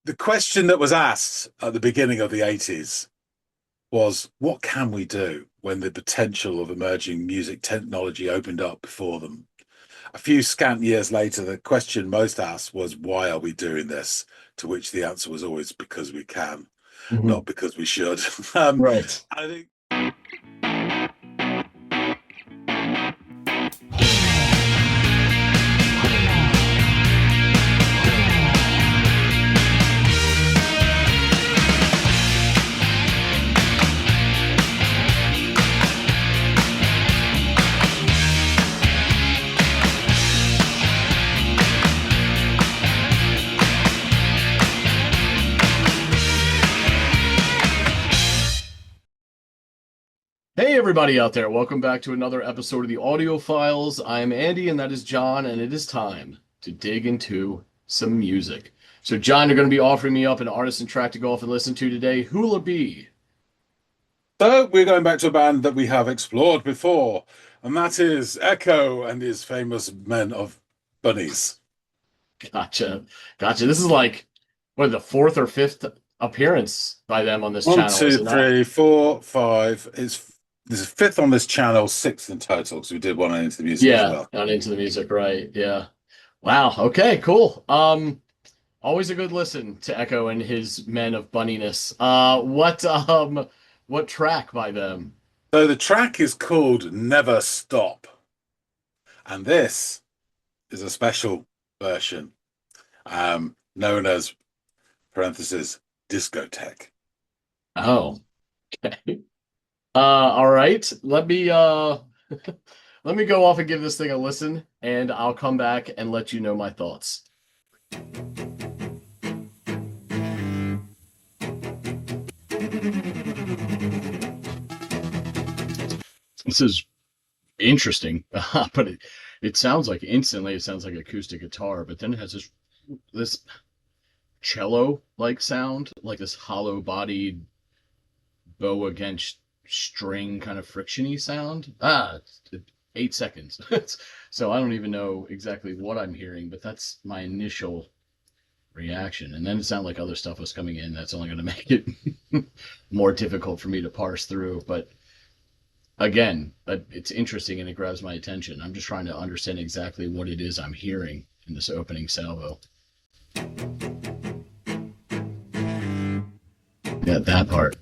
The question that was asked at the beginning of the 80s was, what can we do when the potential of emerging music technology opened up before them? A few scant years later, the question most asked was, why are we doing this? To which the answer was always because we can, Hmm. not because we should. Right. I think Hey, everybody out there. Welcome back to another episode of the Audiophiles. I'm Andy, and that is John, and it is time to dig into some music. So, John, you're going to be offering me up an artist and track to go off and listen to today. Who will it be? so. We're going back to a band that we have explored before, and that is Echo and his famous Men of Bunnies. Gotcha. Gotcha. This is like, what, the fourth or fifth appearance by them on this One, channel, is two, it not? three, four, five. This is fifth on this channel, sixth in total, because we did one into the music as Yeah, well. not into the music, right? Yeah. Wow. Okay, cool. Always a good listen to Echo and his Men of Bunniness. What track by them? So the track is called Never Stop, and this is a special version, known as parentheses discotheque. Oh, okay. All right. Let me go off and give this thing a listen, and I'll come back and let you know my thoughts. This is interesting, but it sounds like instantly it sounds like acoustic guitar, but then it has this cello like sound, like this hollow bodied bow against string kind of frictiony sound. 8 seconds. So I don't even know exactly what I'm hearing, but that's my initial reaction. And then it sounded like other stuff was coming in. That's only going to make it more difficult for me to parse through. But again, it's interesting and it grabs my attention. I'm just trying to understand exactly what it is I'm hearing in this opening salvo. Yeah, that part.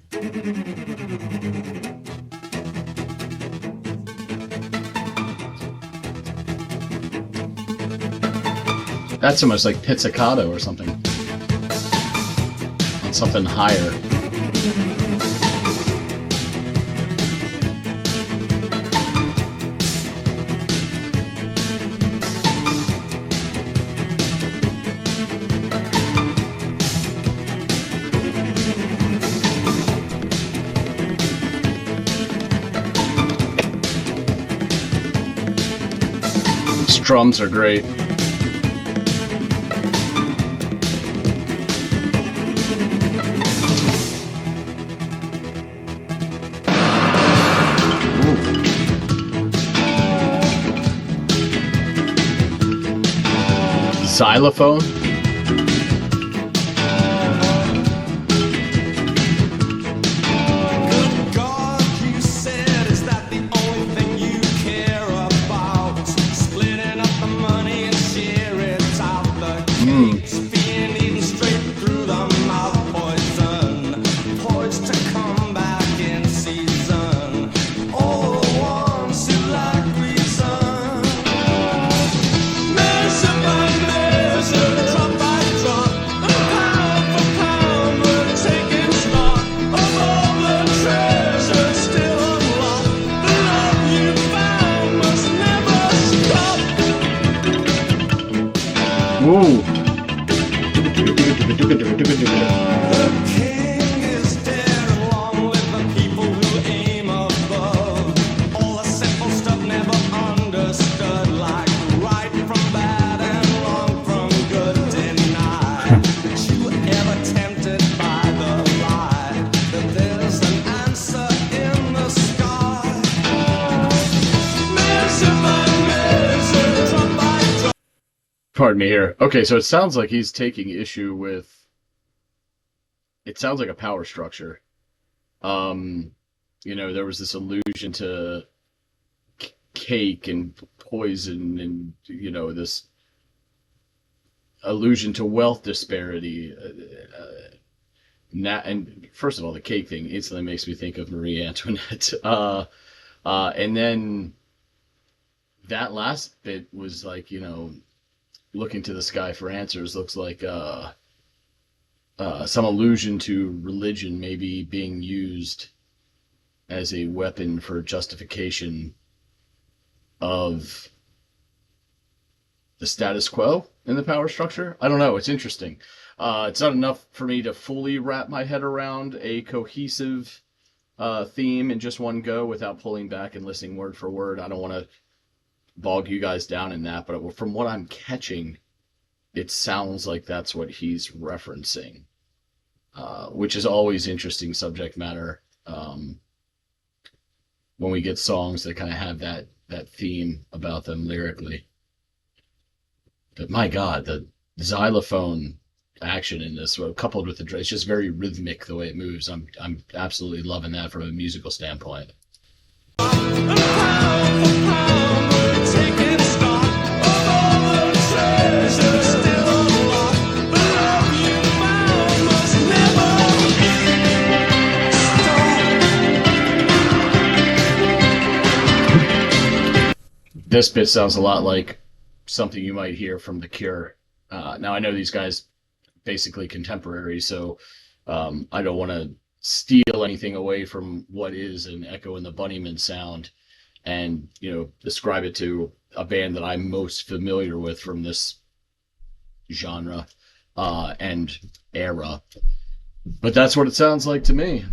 That's almost like pizzicato or something. On something higher. Drums are great. Xylophone. Whoa. Pardon me here. Okay, so it sounds like he's taking issue with it sounds like a power structure. Um, there was this allusion to cake and poison, and this allusion to wealth disparity. And first of all, the cake thing instantly makes me think of Marie Antoinette. And then that last bit was like, looking to the sky for answers. Looks like some allusion to religion maybe being used as a weapon for justification of the status quo in the power structure. I don't know. It's interesting. It's not enough for me to fully wrap my head around a cohesive theme in just one go without pulling back and listening word for word. I don't want to bog you guys down in that, but from what I'm catching, it sounds like that's what he's referencing, which is always interesting subject matter when we get songs that kind of have that theme about them lyrically. But my God, the xylophone action in this, coupled with the, it's just very rhythmic the way it moves. I'm absolutely loving that from a musical standpoint. This bit sounds a lot like something you might hear from The Cure. Now I know these guys basically contemporary, so I don't want to steal anything away from what is an echo in the Bunnymen sound, and describe it to a band that I'm most familiar with from this genre and era. But that's what it sounds like to me.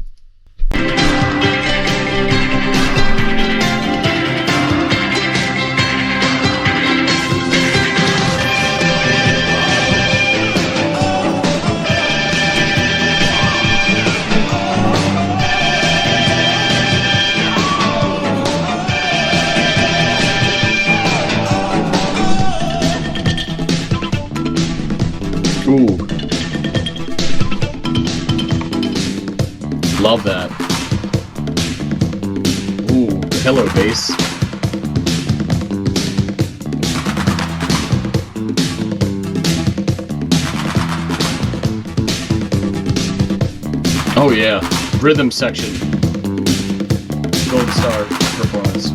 Ooh. Love that. Ooh, hello bass. Oh yeah, rhythm section. Gold star performance.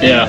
Yeah.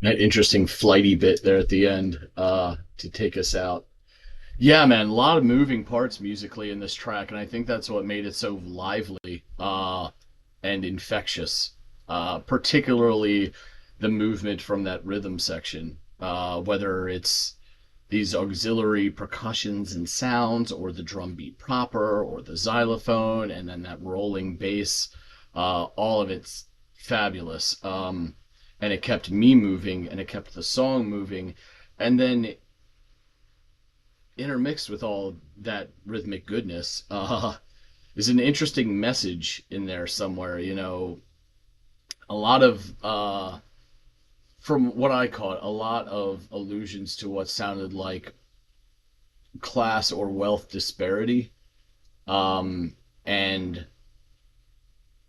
That interesting flighty bit there at the end to take us out. Yeah, man, a lot of moving parts musically in this track, and I think that's what made it so lively and infectious. Particularly the movement from that rhythm section, whether it's these auxiliary percussions and sounds, or the drum beat proper, or the xylophone, and then that rolling bass. All of it's fabulous. And it kept me moving, and it kept the song moving, and then intermixed with all that rhythmic goodness is an interesting message in there somewhere. A lot of from what I caught, a lot of allusions to what sounded like class or wealth disparity, and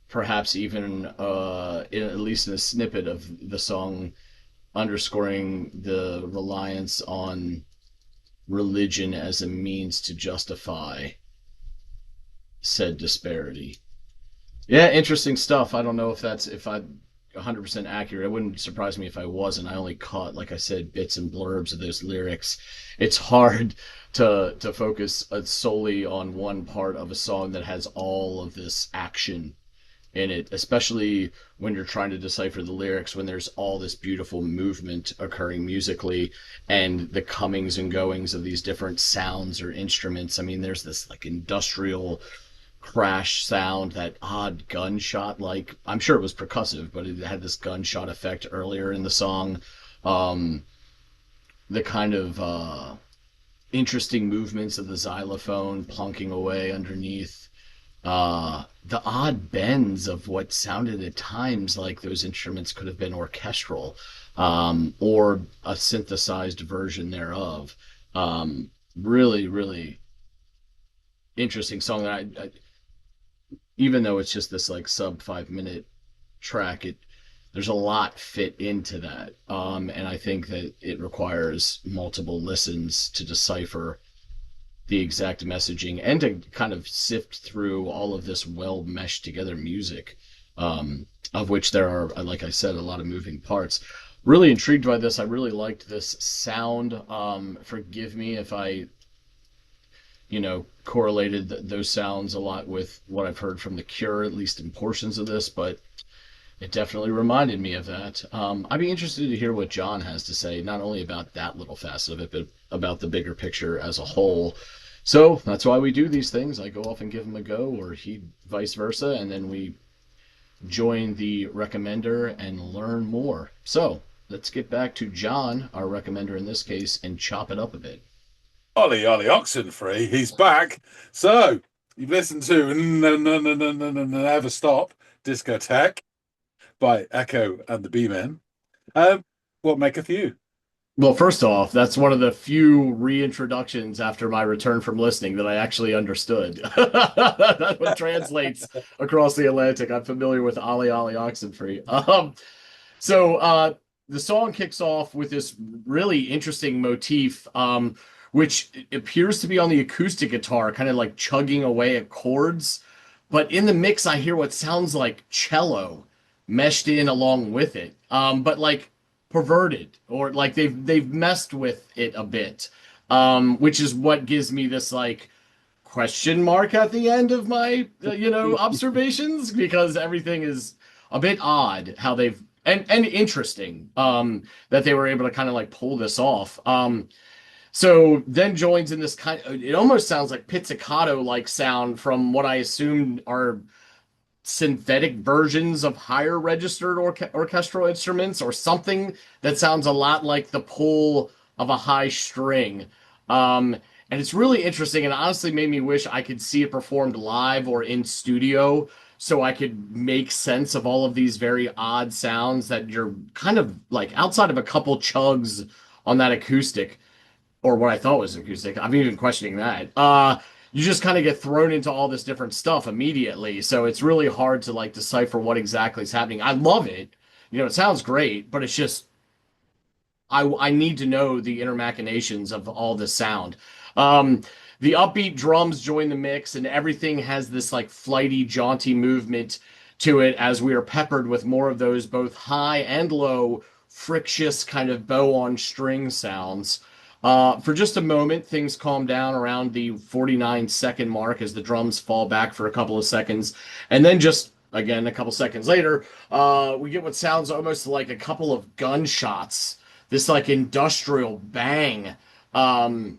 perhaps even at least in a snippet of the song, underscoring the reliance on religion as a means to justify said disparity. Yeah, interesting stuff. I don't know if I 100% accurate. It wouldn't surprise me if I wasn't. I only caught, like I said, bits and blurbs of those lyrics. It's hard to focus solely on one part of a song that has all of this action in it, especially when you're trying to decipher the lyrics, when there's all this beautiful movement occurring musically and the comings and goings of these different sounds or instruments. I mean, there's this like industrial crash sound, that odd gunshot, like, I'm sure it was percussive, but it had this gunshot effect earlier in the song. Um, the kind of interesting movements of the xylophone plunking away underneath. The odd bends of what sounded at times like those instruments could have been orchestral, or a synthesized version thereof. Really, really interesting song that even though it's just this like sub 5 minute track, it there's a lot fit into that, and I think that it requires multiple listens to decipher the exact messaging and to kind of sift through all of this well meshed together music, of which there are, like I said, a lot of moving parts. Really intrigued by this. I really liked this sound. Forgive me if I, correlated those sounds a lot with what I've heard from The Cure, at least in portions of this, but it definitely reminded me of that. I'd be interested to hear what John has to say, not only about that little facet of it, but about the bigger picture as a whole. So that's why we do these things. I go off and give him a go, or he vice versa, and then we join the recommender and learn more. So let's get back to John, our recommender in this case, and chop it up a bit. Ollie, Ollie Oxenfree, he's back. So you've listened to Never Stop Discotheque by Echo and the B-Men. What maketh you? Well, first off, that's one of the few reintroductions after my return from listening that I actually understood. That's what translates across the Atlantic. I'm familiar with Ali Ali Oxenfree. So the song kicks off with this really interesting motif, which appears to be on the acoustic guitar, kind of like chugging away at chords. But in the mix, I hear what sounds like cello meshed in along with it. But like perverted, or like they've messed with it a bit, which is what gives me this like question mark at the end of my observations, because everything is a bit odd how they've and interesting, that they were able to kind of like pull this off. So then joins in this kind of, it almost sounds like pizzicato like sound from what I assumed are synthetic versions of higher registered orchestral instruments, or something that sounds a lot like the pull of a high string. And it's really interesting, and honestly made me wish I could see it performed live or in studio, so I could make sense of all of these very odd sounds that you're kind of like outside of a couple chugs on that acoustic, or what I thought was acoustic. I'm even questioning that. You just kind of get thrown into all this different stuff immediately. So it's really hard to like decipher what exactly is happening. I love it. It sounds great, but it's just I need to know the inner machinations of all the sound. Um, the upbeat drums join the mix, and everything has this like flighty, jaunty movement to it, as we are peppered with more of those both high and low, frictious kind of bow on string sounds. For just a moment, things calm down around the 49-second mark as the drums fall back for a couple of seconds. And then just, again, a couple seconds later, we get what sounds almost like a couple of gunshots. This like industrial bang. And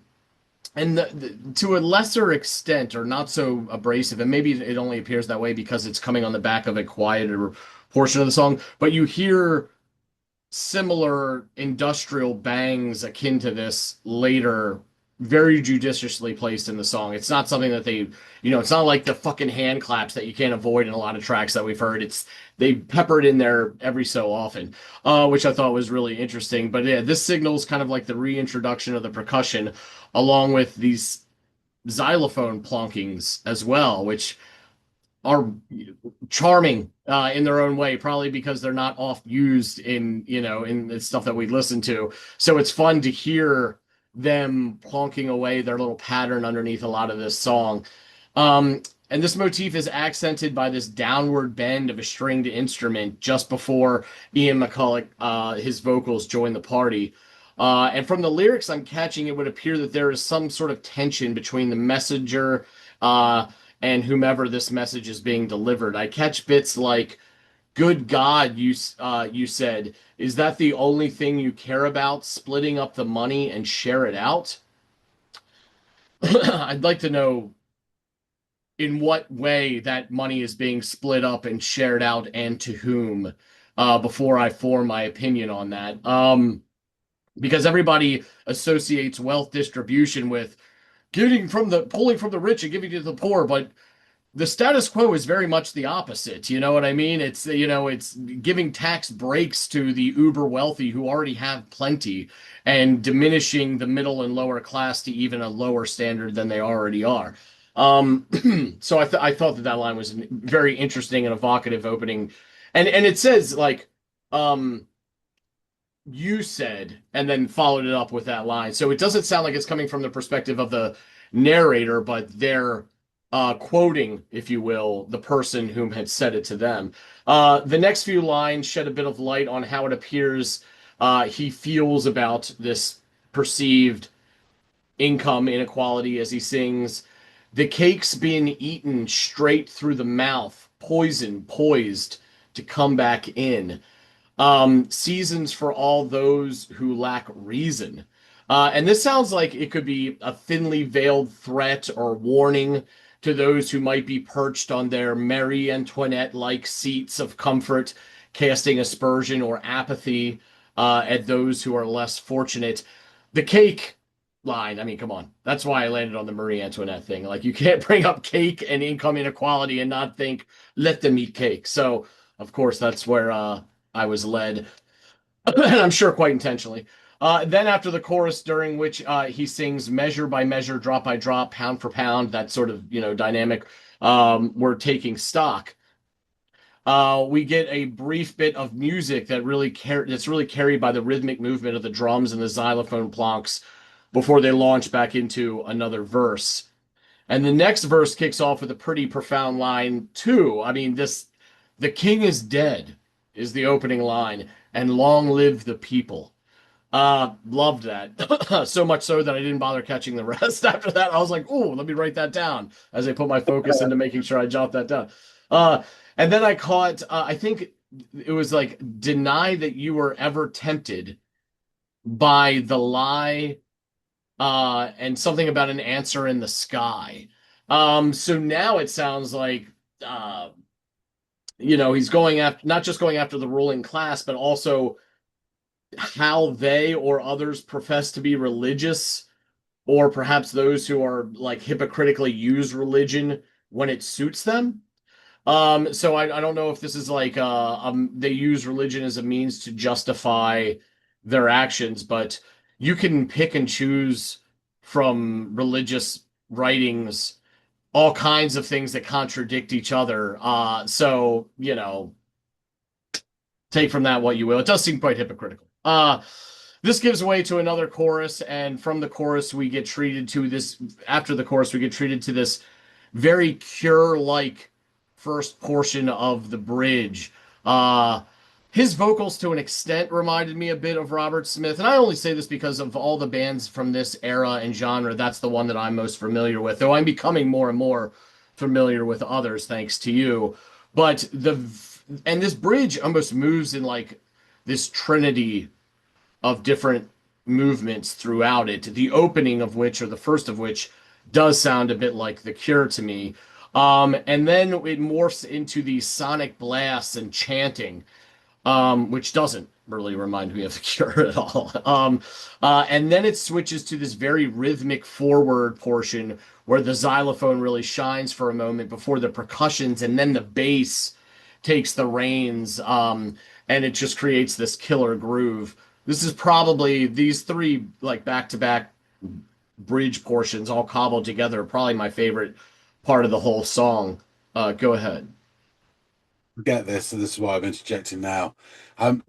to a lesser extent, or not so abrasive, and maybe it only appears that way because it's coming on the back of a quieter portion of the song, but you hear similar industrial bangs akin to this later very judiciously placed in the song. It's not something that it's not like the fucking hand claps that you can't avoid in a lot of tracks that we've heard. It's they pepper it in there every so often, which I thought was really interesting. But yeah, this signals kind of like the reintroduction of the percussion, along with these xylophone plonkings as well, which are charming in their own way, probably because they're not oft used in the stuff that we listen to. So it's fun to hear them plonking away their little pattern underneath a lot of this song. And this motif is accented by this downward bend of a stringed instrument just before Ian McCulloch, his vocals join the party. And from the lyrics I'm catching, it would appear that there is some sort of tension between the messenger uh, and whomever this message is being delivered. I catch bits like, "Good God, you said, is that the only thing you care about? Splitting up the money and share it out?" I'd like to know in what way that money is being split up and shared out, and to whom, before I form my opinion on that. Because everybody associates wealth distribution with getting from the pulling from the rich and giving to the poor, but the status quo is very much the opposite. You know what I mean? It's giving tax breaks to the uber wealthy who already have plenty, and diminishing the middle and lower class to even a lower standard than they already are. So I thought that line was very interesting and evocative opening, and it says like, um, "You said," and then followed it up with that line. So it doesn't sound like it's coming from the perspective of the narrator, but they're quoting, if you will, the person whom had said it to them. The next few lines shed a bit of light on how it appears he feels about this perceived income inequality as he sings, "The cake's being eaten straight through the mouth, poison poised to come back in. Seasons for all those who lack reason." And this sounds like it could be a thinly veiled threat or warning to those who might be perched on their Marie Antoinette-like seats of comfort, casting aspersion or apathy at those who are less fortunate. The cake line, I mean, come on. That's why I landed on the Marie Antoinette thing. Like, you can't bring up cake and income inequality and not think, let them eat cake. So, of course, that's where I was led, and I'm sure quite intentionally. Then after the chorus, during which he sings measure by measure, drop by drop, pound for pound, that sort of dynamic. We're taking stock. We get a brief bit of music that's really carried by the rhythmic movement of the drums and the xylophone plonks before they launch back into another verse. And the next verse kicks off with a pretty profound line too. I mean, "The king is dead" is the opening line, and "long live the people." Loved that. So much so that I didn't bother catching the rest after that. I was like, "Ooh, let me write that down," as I put my focus into making sure I jot that down. Uh, and then I caught, I think it was like, "Deny that you were ever tempted by the lie, and something about an answer in the sky." So now it sounds like, uh, he's going after, not just going after the ruling class, but also how they or others profess to be religious, or perhaps those who are like hypocritically use religion when it suits them. So I don't know if this is like they use religion as a means to justify their actions, but you can pick and choose from religious writings all kinds of things that contradict each other. So take from that what you will. It does seem quite hypocritical. This gives way to another chorus, and from the chorus we get treated to this. After the chorus, we get treated to this very Cure-like first portion of the bridge. His vocals, to an extent, reminded me a bit of Robert Smith, and I only say this because of all the bands from this era and genre. That's the one that I'm most familiar with, though I'm becoming more and more familiar with others, thanks to you. But this bridge almost moves in like this trinity of different movements throughout it. The opening of which, or the first of which, does sound a bit like The Cure to me. And then it morphs into these sonic blasts and chanting, which doesn't. really remind me of The Cure at all. And then it switches to this very rhythmic forward portion where the xylophone really shines for a moment before the percussions, and then the bass takes the reins, and it just creates this killer groove. This is probably these three like back to back bridge portions all cobbled together, probably my favorite part of the whole song. Go ahead. Get this, and this is why I'm interjecting now. Um,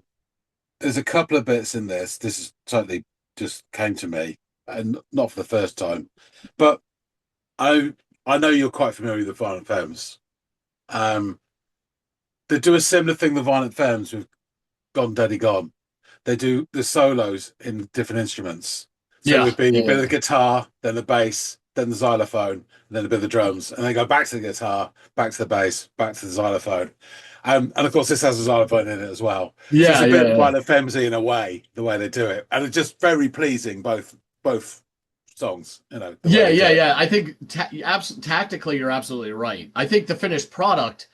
there's a couple of bits in this. This is totally just came to me, and not for the first time, but I I know you're quite familiar with the Violent Femmes. Um, they do a similar thing. The Violent Femmes with Gone Daddy Gone. They do the solos in different instruments. So it Yeah, would be a yeah, bit of yeah. the guitar, then the bass, then the xylophone, and then a bit of the drums, and then go back to the guitar, back to the bass, back to the xylophone. And of course, this has a xylophone in it as well. So it's Yeah, a yeah, bit yeah. Violent Femmes in a way, the way they do it, and it's just very pleasing. Both songs, the way Yeah, they do yeah, it. yeah. I think tactically, you're absolutely right. I think the finished product,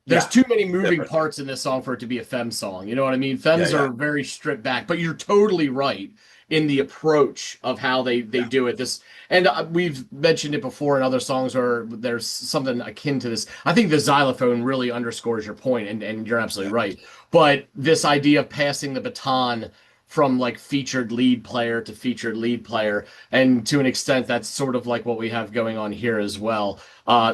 there's Yeah, too many moving different. parts in this song for it to be a Femme song. You know what I mean? Yeah, Femmes yeah, are very stripped back, but you're totally right in the approach of how they yeah, do it. This and we've mentioned it before in other songs where there's something akin to this. I think the xylophone really underscores your point, and you're absolutely yeah. right. But this idea of passing the baton from like featured lead player to featured lead player, and to an extent, that's sort of like what we have going on here as well.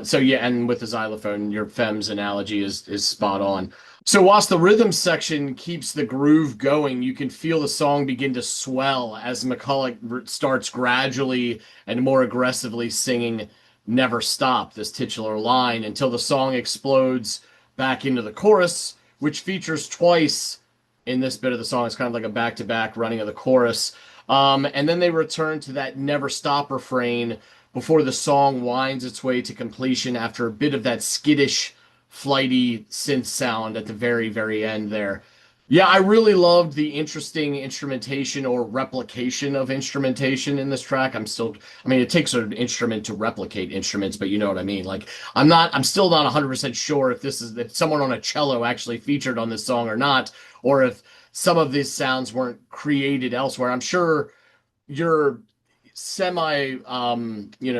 So yeah, and with the xylophone, your Femmes analogy is spot on. So whilst the rhythm section keeps the groove going, you can feel the song begin to swell as McCulloch starts gradually and more aggressively singing "Never Stop," this titular line, until the song explodes back into the chorus, which features twice in this bit of the song. It's kind of like a back-to-back running of the chorus. And then they return to that "Never Stop" refrain before the song winds its way to completion after a bit of that skittish, flighty synth sound at the very, very end there. Yeah, I really loved the interesting instrumentation or replication of instrumentation in this track. I mean, it takes an instrument to replicate instruments, but you know what I mean. Like, I'm still not 100% sure if someone on a cello actually featured on this song or not, or if some of these sounds weren't created elsewhere. I'm sure you're semi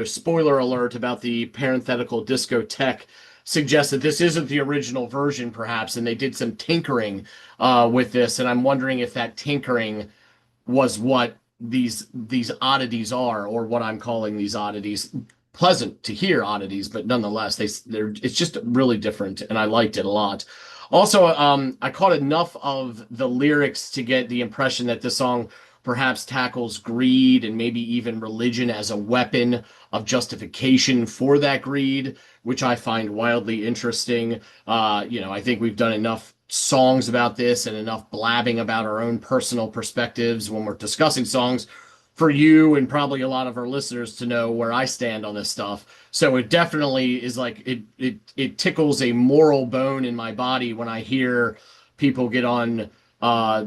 spoiler alert about the parenthetical discotheque suggests that this isn't the original version perhaps, and they did some tinkering with this, and I'm wondering if that tinkering was what these oddities are, or what I'm calling these oddities. Pleasant to hear oddities, but nonetheless they're it's just really different, and I liked it a lot. Also, I caught enough of the lyrics to get the impression that this song perhaps tackles greed and maybe even religion as a weapon of justification for that greed, which I find wildly interesting. I think we've done enough songs about this and enough blabbing about our own personal perspectives when we're discussing songs for you and probably a lot of our listeners to know where I stand on this stuff. So it definitely is like it tickles a moral bone in my body when I hear people get on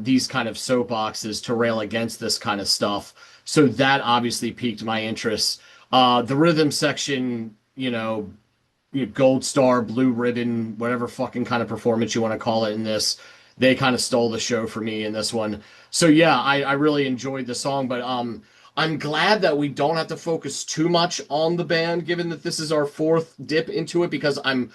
these kind of soapboxes to rail against this kind of stuff. So that obviously piqued my interest. The rhythm section, gold star, blue ribbon, whatever fucking kind of performance you want to call it in this, they kind of stole the show for me in this one. So yeah, I really enjoyed the song, but I'm glad that we don't have to focus too much on the band, given that this is our fourth dip into it, because I'm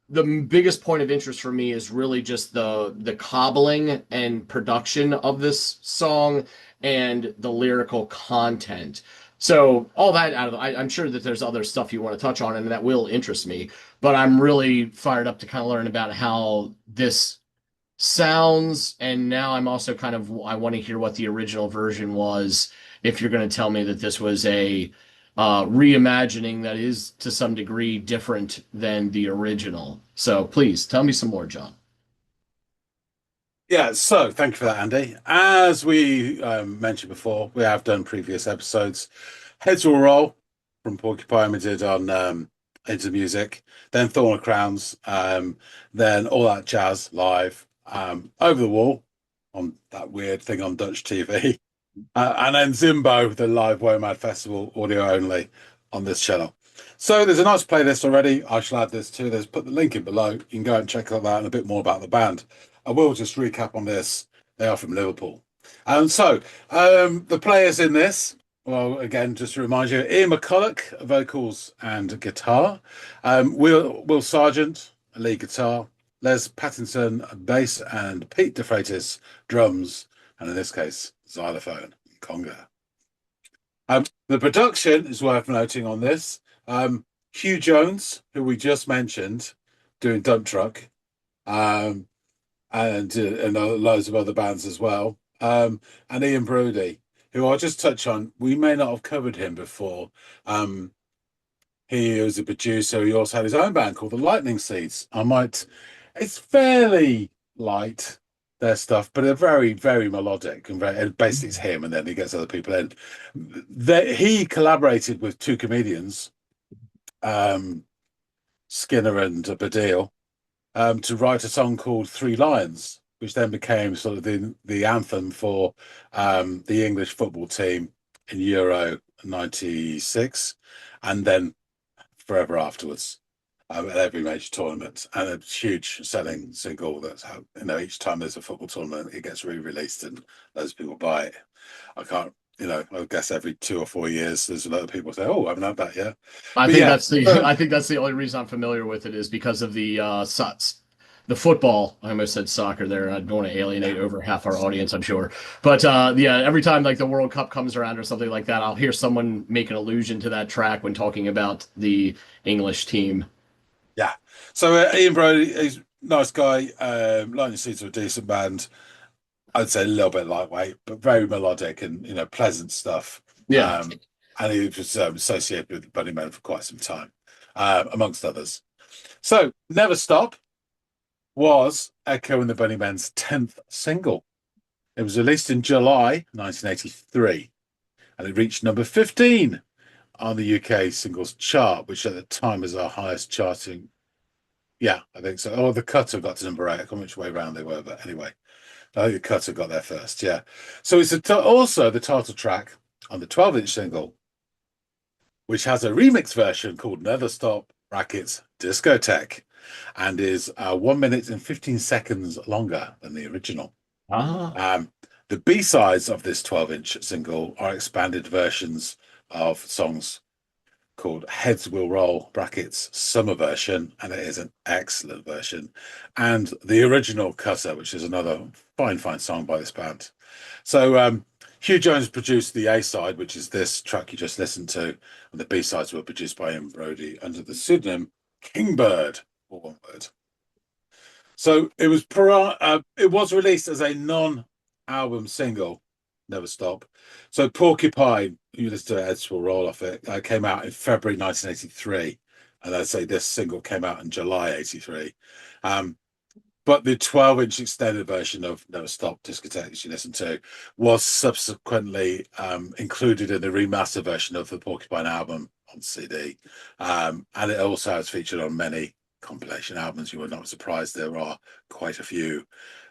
the biggest point of interest for me is really just the cobbling and production of this song and the lyrical content. So all that out of I'm sure that there's other stuff you want to touch on and that will interest me, but I'm really fired up to kind of learn about how this sounds, and now I'm also kind of I want to hear what the original version was. If you're going to tell me that this was a reimagining that is to some degree different than the original, so please tell me some more, John. Yeah, so thank you for that, Andy. As we mentioned before, we have done previous episodes. Heads Will Roll from Porcupine, we did on Into Music, then Thorn of Crowns, then All That Jazz live, Over the Wall on that weird thing on Dutch TV, and then Zimbo, the live WOMAD Festival audio only on this channel. So there's a nice playlist already. I shall add this too. There's put the link in below. You can go and check out that and a bit more about the band. I will just recap on this. They are from Liverpool. The players in this, well, again, just to remind you, Ian McCulloch, vocals and guitar, Will Sargent, lead guitar, Les Pattinson, bass, and Pete DeFreitas, drums, and in this case, xylophone, conga. The production is worth noting on this. Hugh Jones, who we just mentioned, doing Dump Truck, um, and loads of other bands as well. And Ian Brody, who I'll just touch on. We may not have covered him before. He was a producer. He also had his own band called the Lightning Seeds. It's fairly light, their stuff, but they're very, very melodic and basically it's him, and then he gets other people in. He collaborated with two comedians, um, Skinner and Badil, to write a song called Three Lions, which then became sort of the anthem for the English football team in Euro '96, and then forever afterwards at every major tournament. And a huge selling single that's how, each time there's a football tournament, it gets re-released and loads of people buy it. I can't, I guess every 2 or 4 years, there's a lot of people say, "Oh, I haven't had that yet." I But think yeah, that's the I think that's the only reason I'm familiar with it is because of the football. I almost said soccer there. I don't want to alienate over half our audience, I'm sure. But yeah, every time like the World Cup comes around or something like that, I'll hear someone make an allusion to that track when talking about the English team. yeah. So Ian Brody, he's a nice guy. Lightning Seeds are a decent band. I'd say a little bit lightweight, but very melodic and pleasant stuff. Yeah. And he was associated with Bunnymen for quite some time, amongst others. So Never Stop was Echo and the Bunnymen's 10th single. It was released in July 1983, and it reached number 15 on the UK singles chart, which at the time was our highest charting. Yeah, I think so. Oh, the Cutter got to number 8. I can't remember which way around they were, but anyway, I think the Cutter got there first. Yeah. So it's also the title track on the 12-inch single, which has a remix version called Never Stop brackets Discotheque, and is 1 minute and 15 seconds longer than the original. Ah. Um, the B-sides of this 12-inch single are expanded versions of songs called Heads Will Roll brackets Summer version, and it is an excellent version, and the original Cutter, which is another fine, fine song by this band. So Hugh Jones produced the A-side, which is this track you just listened to, and the B-sides were produced by Ian Brody under the pseudonym Kingbird, or one word. So it was released as a non-album single, Never Stop. So Porcupine, you listen to Heads Will Roll off it, came out in February 1983, and I'd say this single came out in July '83. But the 12-inch extended version of Never Stop Discotheque you listened to was subsequently included in the remaster version of the Porcupine album on CD. And it also has featured on many compilation albums. You were not surprised there are quite a few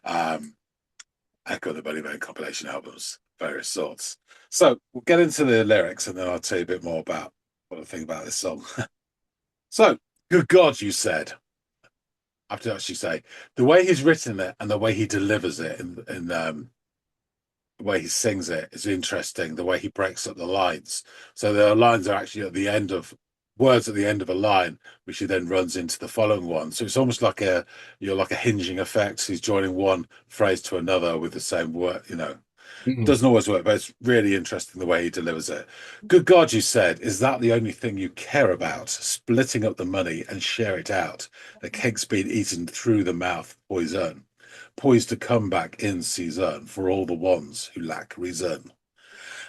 Echo the Bunnymen compilation albums, various sorts. So we'll get into the lyrics and then I'll tell you a bit more about what I think about this song. So, good God, you said. I have to actually say the way he's written it and the way he delivers it in the way he sings it is interesting. The way he breaks up the lines. So the lines are actually at the end of words at the end of a line, which he then runs into the following one. So it's almost like you're like a hinging effect. He's joining one phrase to another with the same word, Mhm. doesn't always work, but it's really interesting the way he delivers it. Good God, you said, is that the only thing you care about? Splitting up the money and share it out. The cake's been eaten through the mouth, poison. Poised to come back in season for all the ones who lack reason.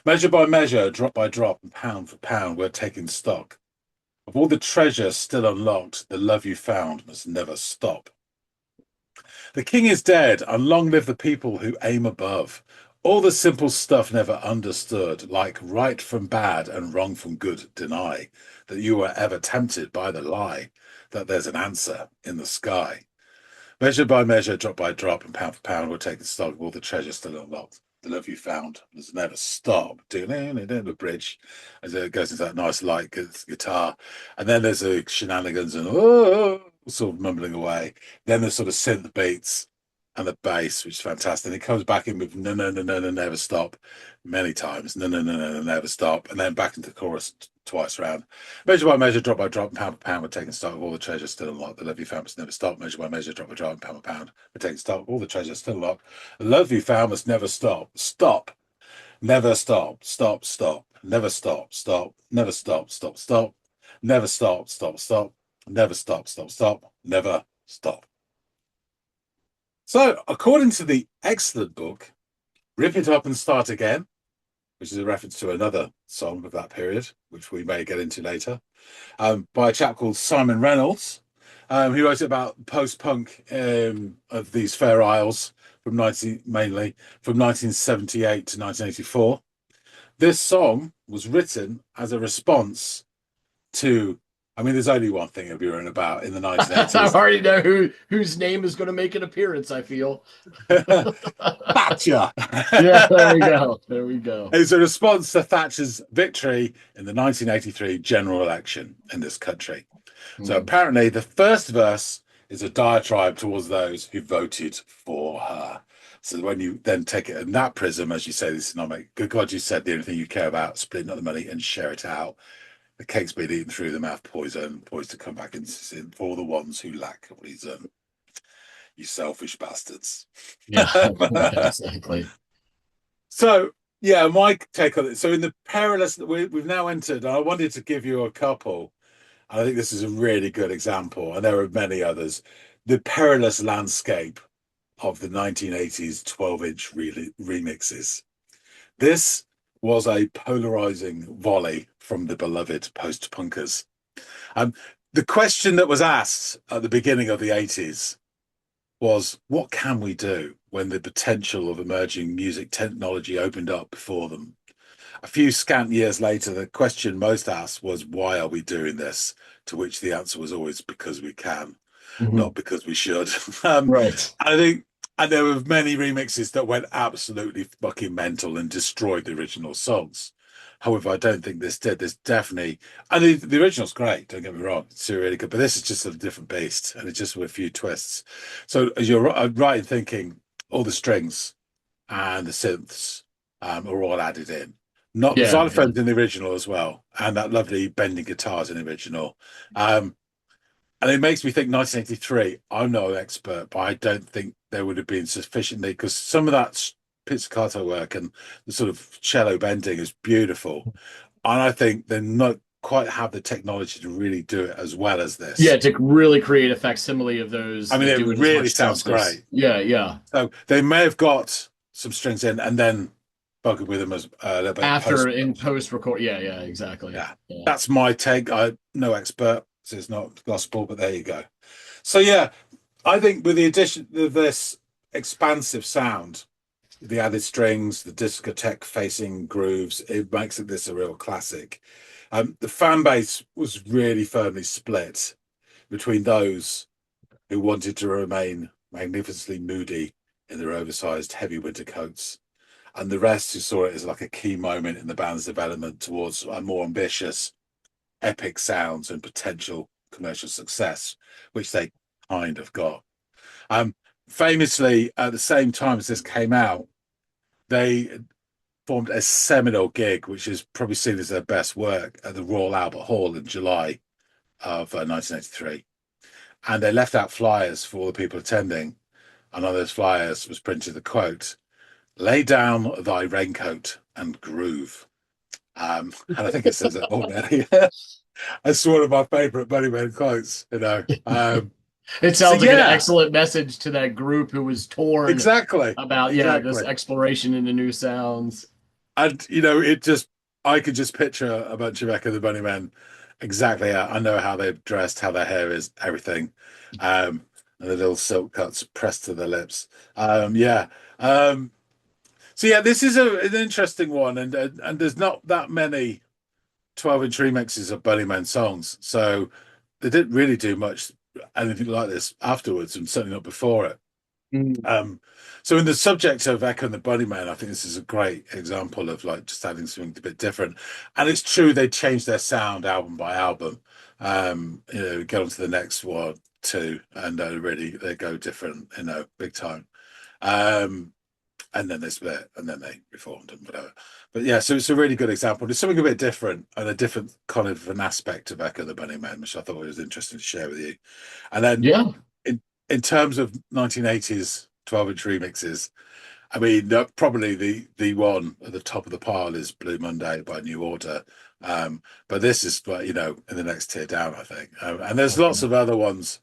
Measure by measure, drop by drop, and pound for pound, we're taking stock. Of all the treasure still unlocked, the love you found must never stop. The king is dead, and long live the people who aim above. All the simple stuff never understood, like right from bad and wrong from good, deny that you were ever tempted by the lie, that there's an answer in the sky. Measure by measure, drop by drop, and pound for pound, we're taking stock of all the treasure still unlocked. The love you found does never stop. Doing the bridge as it goes into that nice light guitar, and then there's a shenanigans and sort of mumbling away. Then there's sort of synth beats, and the bass, which is fantastic. And it comes back in with no, no, no, no, no, never stop many times. No, no, no, no, no, never stop. And then back into the chorus twice around. Measure by measure, drop by drop, pound by pound, we're taking stock of all the treasure still unlocked. The love you found must never stop. Measure by measure, drop by drop, pound by pound, we're taking stock of all the treasure still unlocked. The love you found must never stop. Stop. Never stop. Stop, stop. Never stop. Stop. Never stop. Stop, stop. Never stop. Stop, stop. Never stop. Stop, stop. Never stop. So, according to the excellent book, Rip It Up and Start Again, which is a reference to another song of that period, which we may get into later, by a chap called Simon Reynolds, who wrote about post-punk of these Fair Isles mainly from 1978 to 1984. This song was written as a response to, I mean, there's only one thing it'll be written about in the I 1980s. already know whose name is going to make an appearance, I feel. Thatcher. Yeah, there we go. There we go. It's a response to Thatcher's victory in the 1983 general election in this country. So apparently the first verse is a diatribe towards those who voted for her. So when you then take it in that prism, as you say, this is not make good God, you said the only thing you care about, splitting up the money and share it out. The cake's been eaten through the mouth, poison, poised to come back in sin for the ones who lack reason. You selfish bastards. Yeah, exactly. So, yeah, my take on it. So, in the perilous, we've now entered, and I wanted to give you a couple, and I think this is a really good example, and there are many others. The perilous landscape of the 1980s 12-inch remixes. This was a polarizing volley from the beloved post-punkers. The question that was asked at the beginning of the 80s was, what can we do when the potential of emerging music technology opened up before them? A few scant years later, the question most asked was, why are we doing this? To which the answer was always, because we can, not because we should. Right. I think, and there were many remixes that went absolutely fucking mental and destroyed the original songs. However, I don't think this did. There's definitely, and the original's great. Don't get me wrong; it's really good. But this is just a different beast, and it's just with a few twists. So, as you're right in thinking, all the strings and the synths are all added in. Not the Yeah, yeah. xylophones in the original as well, and that lovely bending guitars in the original. And it makes me think 1983. I'm no expert, but I don't think there would have been sufficiently, because some of that pizzicato work and the sort of cello bending is beautiful. And I think they're not quite have the technology to really do it as well as Yeah, this. to really create a facsimile of those I mean, that it do it as really much sounds justice. great. Yeah, yeah. So they may have got some strings in and then buggered with them as a little bit After post. in post record. Yeah, yeah, exactly. Yeah, Yeah. that's my take. I'm no expert, so it's not gospel, but there you go. So yeah, I think with the addition of this expansive sound, the added strings, the discotheque facing grooves, it makes this a real classic. The fan base was really firmly split between those who wanted to remain magnificently moody in their oversized heavy winter coats, and the rest who saw it as like a key moment in the band's development towards a more ambitious, epic sounds and potential commercial success, which they kind of got. Um, Famously, at the same time as this came out, they formed a seminal gig, which is probably seen as their best work, at the Royal Albert Hall in July of 1983. And they left out flyers for all the people attending. And on those flyers was printed the quote, "Lay down thy raincoat and groove." And I think it says it already. That's one of my favourite Bunnymen quotes, you know. It So sounds like an yeah, excellent message to that group who was torn exactly, about, yeah, this exactly. exploration into new sounds. And you know, it just I could just picture a bunch of Echo the Bunnymen exactly. I know how they're dressed, how their hair is, everything, and the little silk cuts pressed to the lips. Yeah. So yeah, this is an interesting one, and there's not that many 12-inch remixes of Bunnymen songs, so they didn't really do much anything like this afterwards, and certainly not before it. Mm. Um, so in the subject of Echo and the Bunnymen, I think this is a great example of like just adding something a bit different. And it's true they changed their sound album by album. You know, get on to the next one, two, and really they go different, big time. Um, and then they split, and then they reformed and whatever. But yeah, so it's a really good example. There's something a bit different and a different kind of an aspect of Echo the Bunnymen, which I thought was interesting to share with you. And then Yeah. in terms of 1980s 12-inch remixes, I mean, probably the one at the top of the pile is Blue Monday by New Order. But this is, in the next tier down, I think. And there's lots Okay. of other ones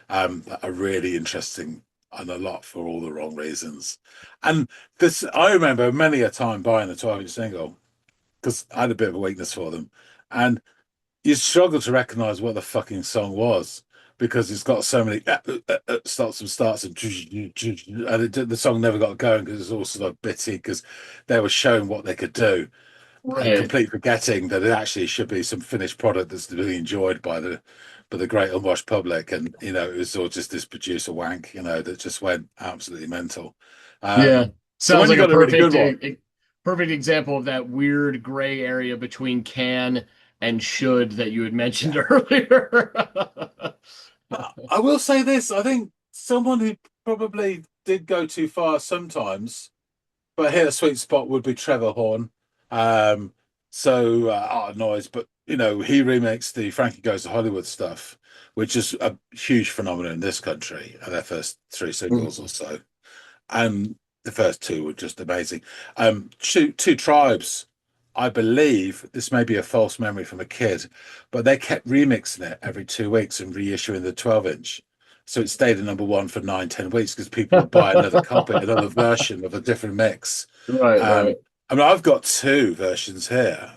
that are really interesting, and a lot for all the wrong reasons. And this, I remember many a time buying a 12-inch single because I had a bit of a weakness for them. And you struggle to recognize what the fucking song was because it's got so many starts and starts and the song never got going because it's all sort of bitty because they were showing what they could do and Right. complete forgetting that it actually should be some finished product that's to be enjoyed by the great unwashed public. And it was all just this producer wank, that just went absolutely mental. Yeah. So Sounds when you like a got a really good one, perfect example of that weird gray area between can and should that you had mentioned yeah. earlier. I will say this: I think someone who probably did go too far sometimes, but hit a sweet spot would be Trevor Horn. Art Noise, but he remixed the Frankie Goes to Hollywood stuff, which is a huge phenomenon in this country. Their first three singles or so, and the first two were just amazing. Two Tribes, I believe this may be a false memory from a kid, but they kept remixing it every 2 weeks and reissuing the 12-inch. So it stayed at number one for 9, 10 weeks because people would buy another copy, another version of a different mix. Right, right. Um, I mean, I've got two versions here,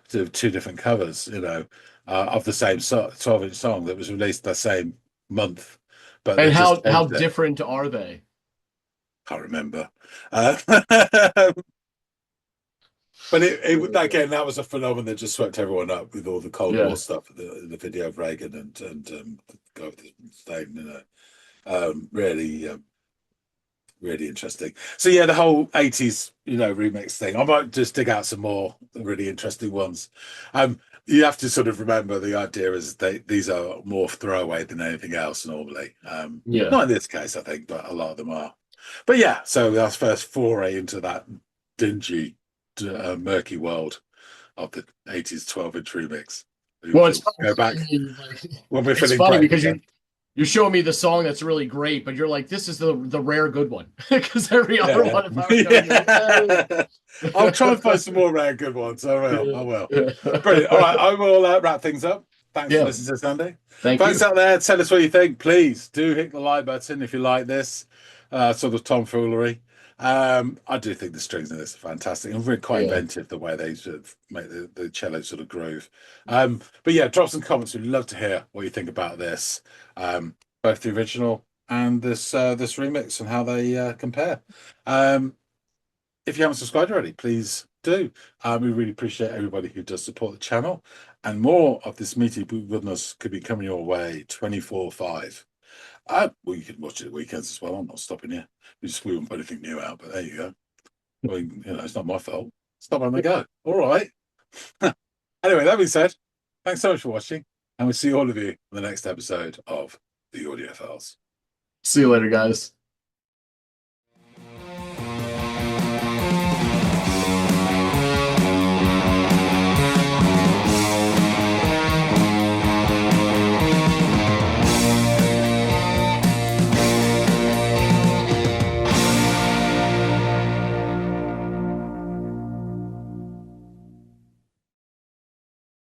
two different covers, of the same 12-inch song that was released the same month, but they And just how changed it. different are they? Can't remember. Uh, but again, that was a phenomenon that just swept everyone up with all the Cold War Yeah. stuff, the video of Reagan and go with the stain, really, really interesting. So yeah, the whole 80s, remix thing. I might just dig out some more really interesting ones. You have to sort of remember the idea is these are more throwaway than anything else normally. Yeah. Not in this case, I think, but a lot of them are. But yeah, so our first foray into that dingy, murky world of the 80s 12-inch remix. We Well, it's shall funny. go back Like, when we're it's feeling funny brave because again. you're showing me the song that's really great, but you're like, this is the rare good one. Because every other Yeah. one, if I were showing you, like, Yeah. I'll try and find some more rare good ones. I will. I will. Brilliant. All right. I will wrap things up. Thanks for Yeah. listening to Sunday. Thank Folks you. out there, tell us what you think. Please do hit the like button if you like this sort of tomfoolery. I do think the strings in this are fantastic and really quite Yeah. inventive the way they sort of make the cello sort of groove. But yeah, drop some comments. We'd love to hear what you think about this, both the original and this remix and how they compare. Um, if you haven't subscribed already, please do. We really appreciate everybody who does support the channel, and more of this meaty goodness could be coming your way 24/5. Well, you can watch it at weekends as well. I'm not stopping you. We won't put anything new out, but there you go. I mean, it's not my fault. Stop having a go. All right. Anyway, that being said, thanks so much for watching, and we'll see all of you in the next episode of the Audiophiles. See you later, guys.